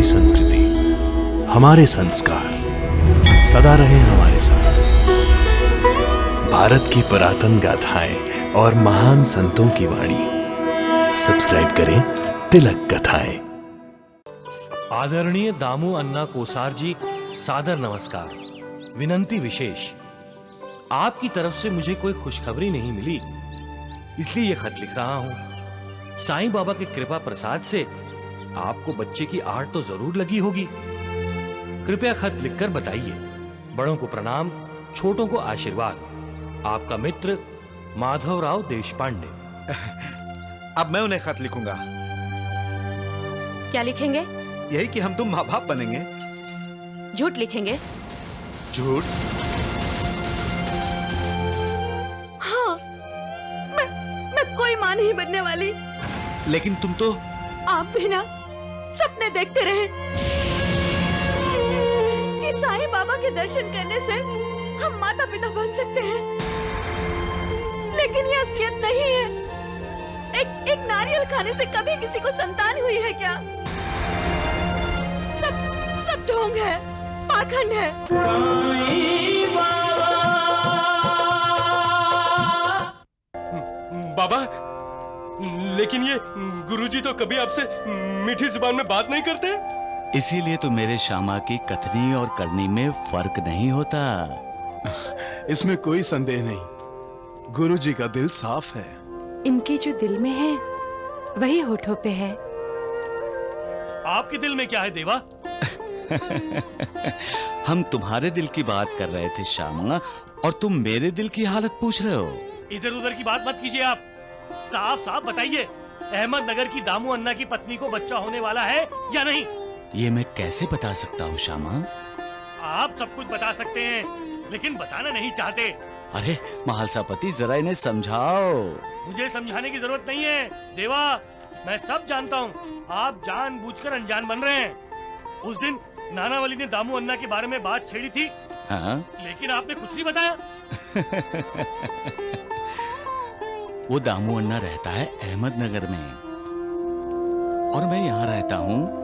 हमारी संस्कृति, हमारे संस्कार सदा रहे हमारे साथ। भारत की पुरातन गाथाएं और महान संतों की वाणी। सब्सक्राइब करें तिलक कथाएं। आदरणीय दामू अन्ना कोसार जी, सादर नमस्कार। विनंती विशेष, आपकी तरफ से मुझे कोई खुशखबरी नहीं मिली, इसलिए यह खत लिख रहा हूं। साईं बाबा की कृपा प्रसाद से आपको बच्चे की आहट तो जरूर लगी होगी। कृपया खत लिखकर बताइए। बड़ों को प्रणाम, छोटों को आशीर्वाद। आपका मित्र माधवराव देशपांडे। अब मैं उन्हें खत लिखूंगा। क्या लिखेंगे? यही कि हम तुम माँ बाप बनेंगे। झूठ लिखेंगे? झूठ? हाँ, मैं कोई माँ नहीं बनने वाली। लेकिन तुम तो आप भी ना सपने देखते रहे कि साईं बाबा के दर्शन करने से हम माता पिता बन सकते हैं, लेकिन ये असलियत नहीं है। एक नारियल खाने से कभी किसी को संतान हुई है क्या? सब ढोंग है, पाखंड है। बाबा, लेकिन ये गुरुजी तो कभी आपसे मीठी जुबान में बात नहीं करते। इसीलिए तो मेरे श्यामा की कथनी और करनी में फर्क नहीं होता। इसमें कोई संदेह नहीं, गुरुजी का दिल साफ है। इनके जो दिल में है वही होठों पे है। आपके दिल में क्या है देवा? हम तुम्हारे दिल की बात कर रहे थे श्यामा, और तुम मेरे दिल की हालत पूछ रहे हो। इधर उधर की बात मत कीजिए आप, साफ साफ बताइए, अहमदनगर की दामू अन्ना की पत्नी को बच्चा होने वाला है या नहीं? ये मैं कैसे बता सकता हूँ श्यामा? आप सब कुछ बता सकते हैं, लेकिन बताना नहीं चाहते। अरे महालसापति, जरा इन्हें समझाओ। मुझे समझाने की जरूरत नहीं है देवा, मैं सब जानता हूँ। आप जानबूझकर अनजान बन रहे हैं। उस दिन नानावली ने दामू अन्ना के बारे में बात छेड़ी थी। हाँ? लेकिन आपने कुछ नहीं बताया। वो दामू अन्ना रहता है अहमदनगर में, और मैं यहाँ रहता हूँ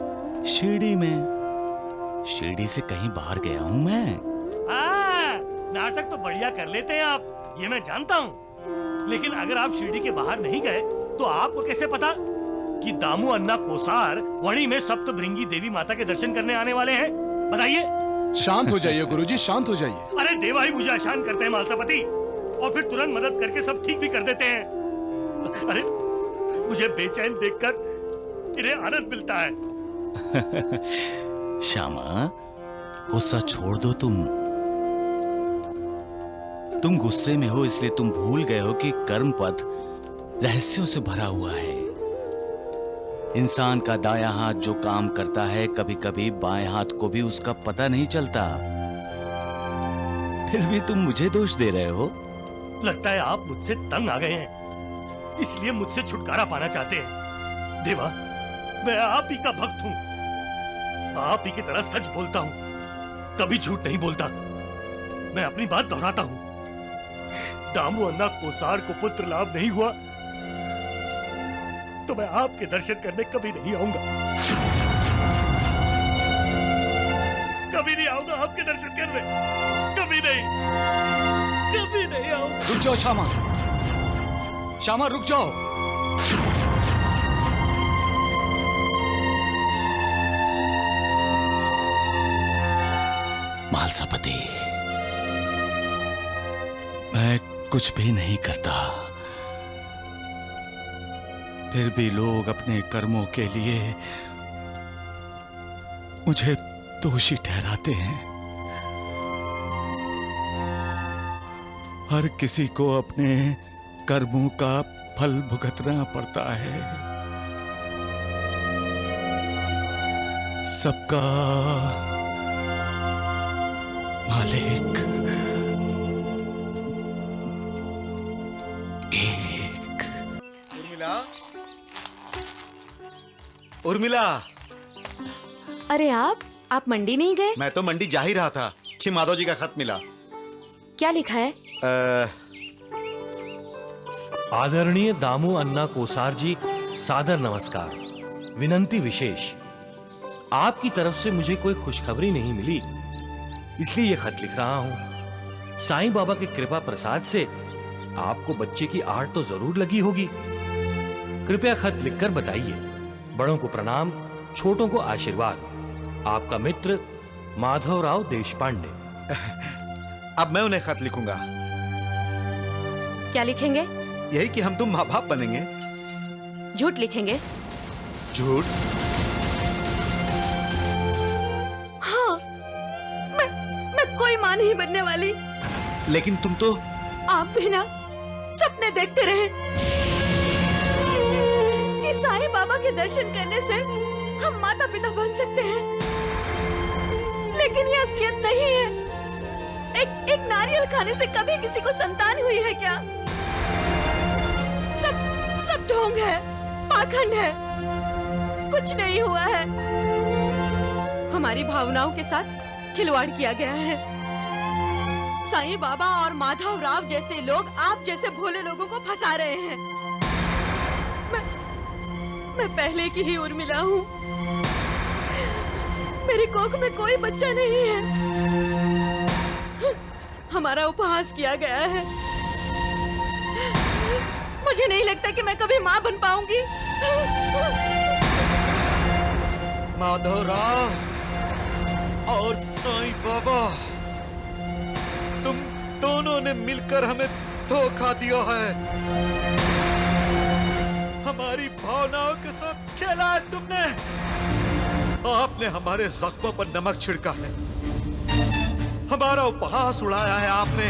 शिरडी में। शिरडी से कहीं बाहर गया हूँ मैं। नाटक तो बढ़िया कर लेते हैं आप, ये मैं जानता हूँ। लेकिन अगर आप शिरडी के बाहर नहीं गए तो आपको कैसे पता कि दामू अन्ना कोसार वणी में सप्तभृंगी देवी माता के दर्शन करने आने वाले हैं? बताइए। शांत हो जाइए गुरुजी, शांत हो जाइए। अरे देवा ही मुझे आसान करते हैं मालसापति, और फिर तुरंत मदद करके सब ठीक भी कर देते हैं। अरे मुझे बेचैन देखकर इन्हें आनंद मिलता है। श्यामा, गुस्सा छोड़ दो। तुम गुस्से में हो इसलिए तुम भूल गए हो कि कर्म पथ रहस्यों से भरा हुआ है। इंसान का दायां हाथ जो काम करता है, कभी कभी बाएं हाथ को भी उसका पता नहीं चलता। फिर भी तुम मुझे दोष दे रहे हो। लगता है आप मुझसे तंग आ गए हैं, इसलिए मुझसे छुटकारा पाना चाहते हैं। देवा, मैं आप ही का भक्त हूँ, आप ही की तरह सच बोलता हूँ, कभी झूठ नहीं बोलता। मैं अपनी बात दोहराता हूँ, दामू अन्ना कोसार को पुत्र लाभ नहीं हुआ तो मैं आपके दर्शन करने कभी नहीं आऊंगा। कभी नहीं आऊंगा आपके दर्शन करने, कभी नहीं आऊंगा। रुक जाओ श्यामा, श्यामा रुक जाओ। महालसापति, मैं कुछ भी नहीं करता, फिर भी लोग अपने कर्मों के लिए मुझे दोषी ठहराते हैं। हर किसी को अपने कर्मों का फल भुगतना पड़ता है। सबका मालिक एक। उर्मिला, अरे आप मंडी नहीं गए? मैं तो मंडी जा ही रहा था कि माधव जी का खत मिला। क्या लिखा है? आदरणीय दामू अन्ना कोसार जी, सादर नमस्कार। विनंती विशेष, आपकी तरफ से मुझे कोई खुशखबरी नहीं मिली, इसलिए ये खत लिख रहा हूं। साईं बाबा के कृपा प्रसाद से आपको बच्चे की आहट तो जरूर लगी होगी। कृपया खत लिखकर बताइए। बड़ों को प्रणाम, छोटों को आशीर्वाद। आपका मित्र माधवराव देशपांडे। अब मैं उन्हें खत लिखूंगा। क्या लिखेंगे? यही कि हम तुम माँ बाप बनेंगे। झूठ लिखेंगे? झूठ? हाँ, मैं कोई माँ नहीं बनने वाली। लेकिन तुम तो आप भी ना सपने देखते रहे कि साईं बाबा के दर्शन करने से हम माता पिता बन सकते हैं, लेकिन ये असलियत नहीं है। एक नारियल खाने से कभी किसी को संतान हुई है क्या? सब ढोंग है, पाखंड है, कुछ नहीं हुआ है। हमारी भावनाओं के साथ खिलवाड़ किया गया है। साईं बाबा और माधव राव जैसे लोग आप जैसे भोले लोगों को फंसा रहे हैं। मैं पहले की ही उर्मिला हूँ। मेरी कोख में कोई बच्चा नहीं है। हमारा उपहास किया गया है। मुझे नहीं लगता कि मैं कभी माँ बन पाऊंगी। माधवराव और साईं बाबा, तुम दोनों ने मिलकर हमें धोखा दिया है। हमारी भावनाओं के साथ खेला है तुमने। आपने हमारे जख्मों पर नमक छिड़का है, हमारा उपहास उड़ाया है आपने।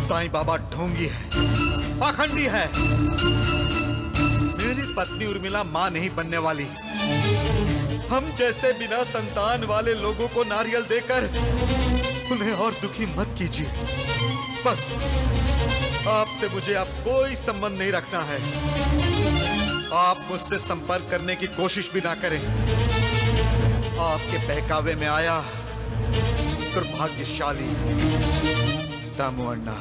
साईं बाबा ढोंगी है, पाखंडी है। मेरी पत्नी उर्मिला मां नहीं बनने वाली। हम जैसे बिना संतान वाले लोगों को नारियल देकर उन्हें और दुखी मत कीजिए। बस आपसे मुझे अब कोई संबंध नहीं रखना है। आप मुझसे संपर्क करने की कोशिश भी ना करें। आपके बहकावे में आया दुर्भाग्यशाली दामू अण्णा।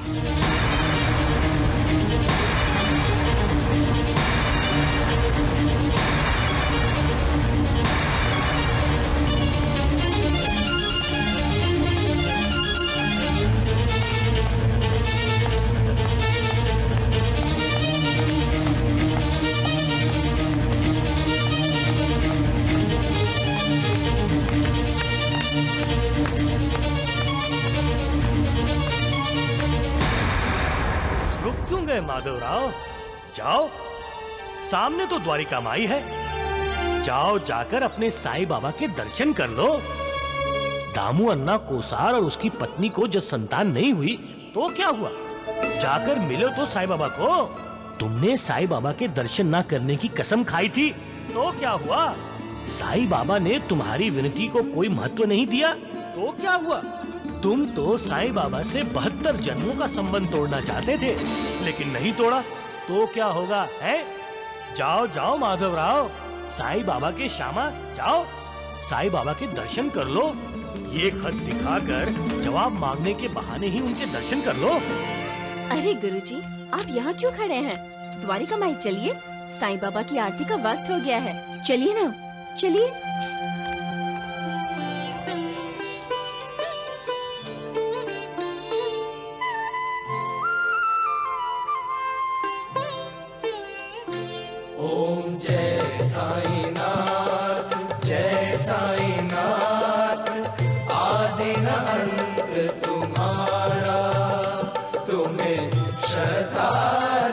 माधवराव, जाओ, सामने तो द्वारिका माई है। जाओ, जाकर अपने साईं बाबा के दर्शन कर लो। दामू अन्ना कोसार और उसकी पत्नी को जब संतान नहीं हुई तो क्या हुआ? जाकर मिलो तो साईं बाबा को। तुमने साईं बाबा के दर्शन ना करने की कसम खाई थी तो क्या हुआ? साईं बाबा ने तुम्हारी विनती को कोई महत्व नहीं दिया तो क्या हुआ? तुम तो साईं बाबा से 72 जन्मों का संबंध तोड़ना चाहते थे, लेकिन नहीं तोड़ा तो क्या होगा है? जाओ जाओ माधवराव, साईं बाबा के श्यामा, जाओ साईं बाबा के दर्शन कर लो। ये खत दिखाकर जवाब मांगने के बहाने ही उनके दर्शन कर लो। अरे गुरुजी, आप यहाँ क्यों खड़े हैं? द्वारिका माई चलिए, साईं बाबा की आरती का वक्त हो गया है। चलिए ना, चलिए। ओम जय साईनाथ, जय साईनाथ। आदि न अंत तुम्हारा, तुम्हें श्रद्धा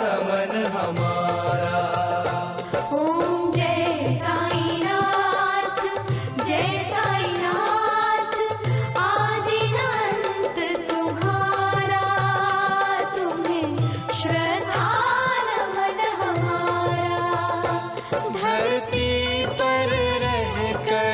रमन हमारा। ओम जय साईनाथ, जय साईनाथ। आदि न अंत तुम्हारा, तुम्हें श्रद्धा रमन हमारा। धरती पर रहकर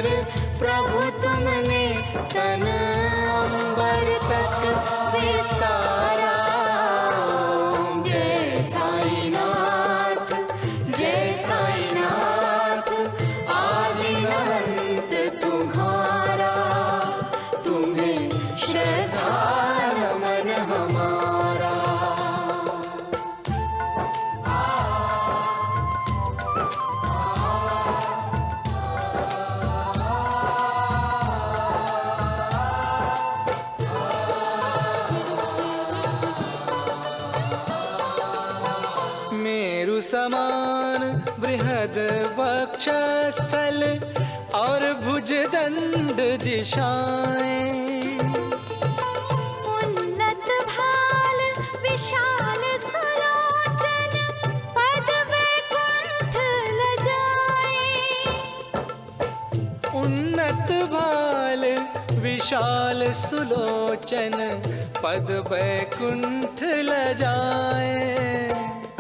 पद वक्षस्थल और भुजदंड दिशाएं। उन्नत भाल विशाल सुलोचन पद वैकुंठ लजाए। उन्नत भाल विशाल सुलोचन पद वैकुंठ लजाए।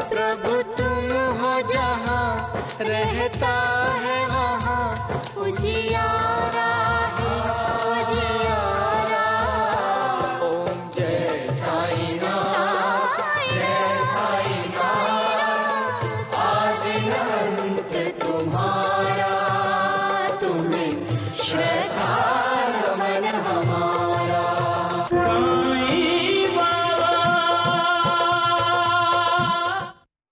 प्रभु तुम हो जहाँ रहता है वहाँ उजियारा है उजियारा। ओम जय साईनाथ जय साईनाथ आदि अंत तुम्हारा। तुम्हें श्रद्धा